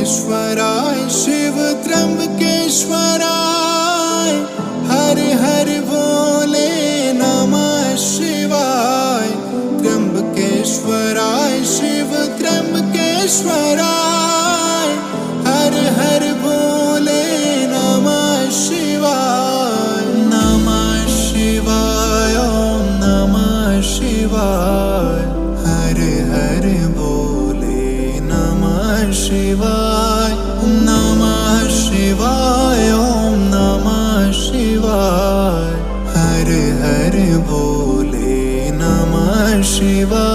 त्र्यंबकेश्वराय शिव त्र्यंबकेश्वराय हर हर भोले नमः शिवाय। त्र्यंबकेश्वराय शिव त्र्यंबकेश्वराय हर हर भोले नमः शिवाय। नमः शिवाय ओम नमः शिवाय हर हर भोले नमः शिवाय। नमः शिवाय ओम नमः शिवाय हर हर भोले नमः शिवाय।